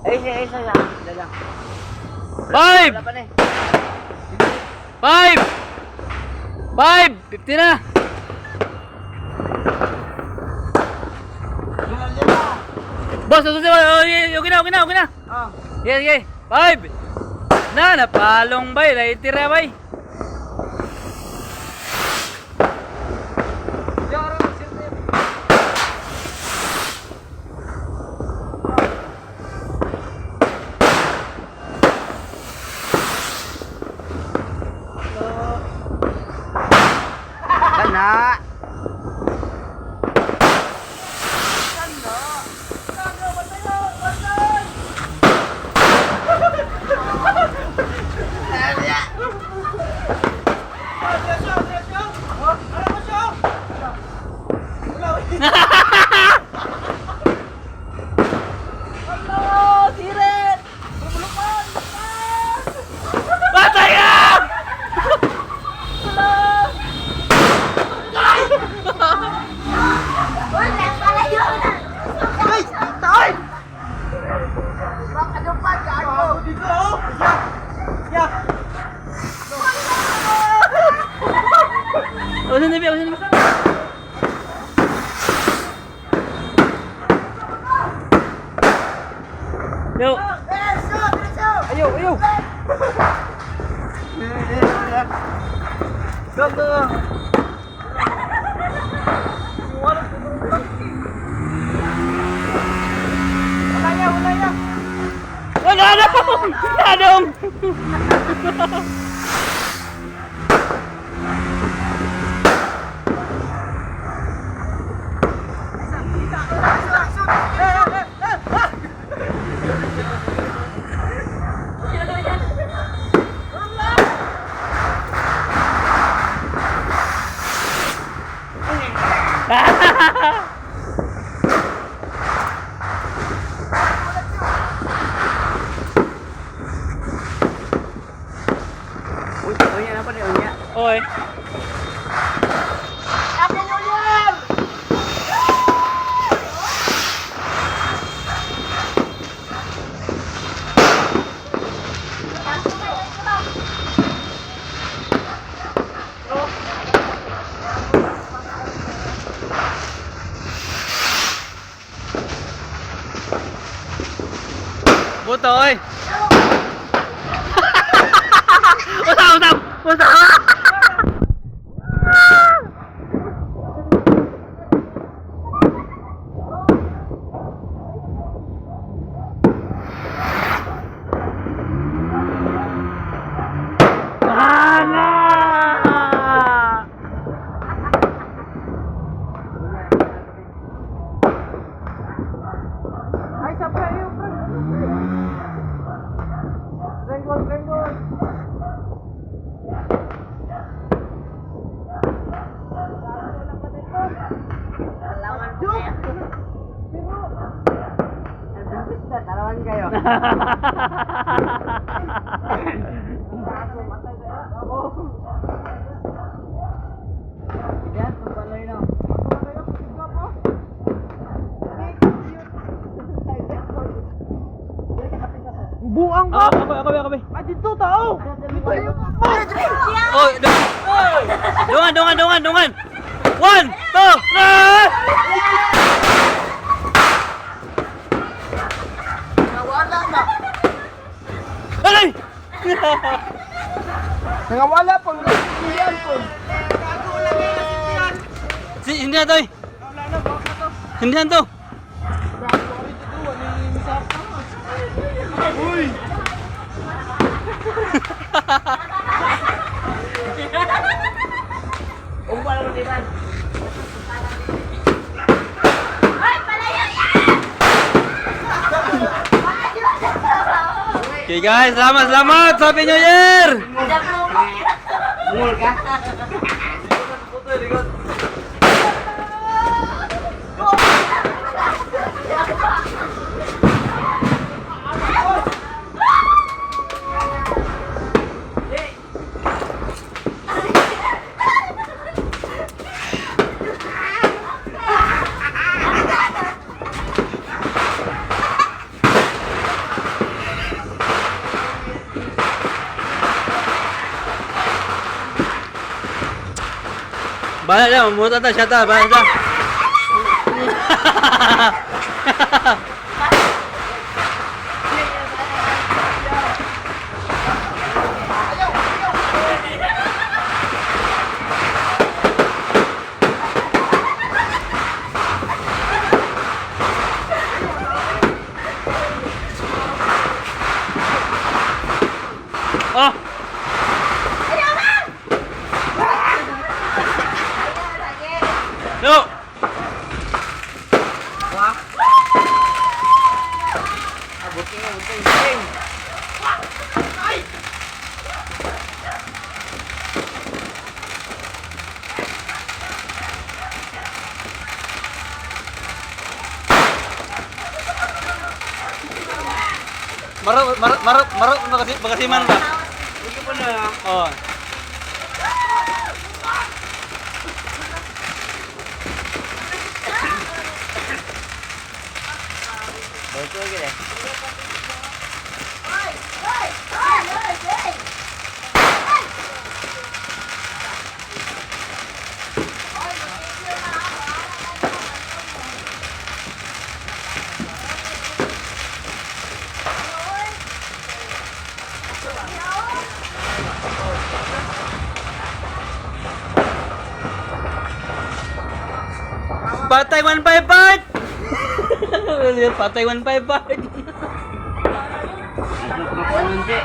Isa lang. Dalang. 5! 5! 50 na! Boss, susunod. Okay na. Oh. Sige. 5! Napalong bay. Naitira bay. Kana. Patay ka! Usan na. Yo. Ayaw. Go. Wala dong. Oy. Buto oy. Usap. Tarawan kayo. Yan, pagpaloy na. Buang ka! Ako. Ay, dito tao! Oh, dungan. 1, 2, 3. Nawala na! Alay! Nangawala po! Yan po! Hindi na to eh. Hindi na to. Uy! Umbal mo diba? Okay guys, selamat Happy New Year. Mul ka? Bahala siya, mamuta ta, siya ta, bahala siya. Oh! Yo! Wah. Buting. Magkasiman ba? Hindi ko na. Oh. Betul ke? Patay 1-5 part! Patay 1-5 part! Masuk ke pun nanti.